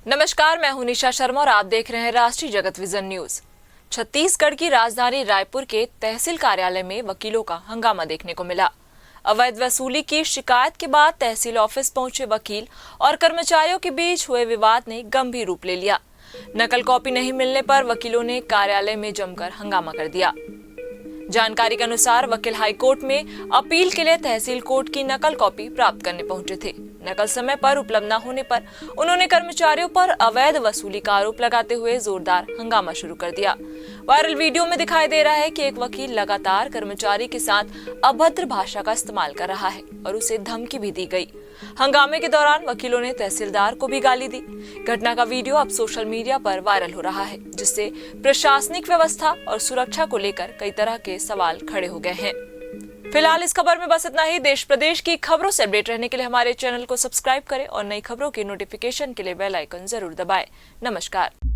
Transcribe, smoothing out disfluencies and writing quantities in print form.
नमस्कार, मैं हूं निशा शर्मा और आप देख रहे हैं राष्ट्रीय जगत विजन न्यूज। छत्तीसगढ़ की राजधानी रायपुर के तहसील कार्यालय में वकीलों का हंगामा देखने को मिला। अवैध वसूली की शिकायत के बाद तहसील ऑफिस पहुंचे वकील और कर्मचारियों के बीच हुए विवाद ने गंभीर रूप ले लिया। नकल कॉपी नहीं मिलने पर वकीलों ने कार्यालय में जमकर हंगामा कर दिया। जानकारी के अनुसार वकील हाईकोर्ट में अपील के लिए तहसील कोर्ट की नकल कॉपी प्राप्त करने पहुंचे थे। नकल समय पर उपलब्ध न होने पर उन्होंने कर्मचारियों पर अवैध वसूली का आरोप लगाते हुए जोरदार हंगामा शुरू कर दिया। वायरल वीडियो में दिखाई दे रहा है कि एक वकील लगातार कर्मचारी के साथ अभद्र भाषा का इस्तेमाल कर रहा है और उसे धमकी भी दी गई। हंगामे के दौरान वकीलों ने तहसीलदार को भी गाली दी। घटना का वीडियो अब सोशल मीडिया पर वायरल हो रहा है, जिससे प्रशासनिक व्यवस्था और सुरक्षा को लेकर कई तरह के सवाल खड़े हो गए हैं। फिलहाल इस खबर में बस इतना ही। देश प्रदेश की खबरों से अपडेट रहने के लिए हमारे चैनल को सब्सक्राइब करें और नई खबरों की नोटिफिकेशन के लिए बेल आइकन जरूर दबाएं। नमस्कार।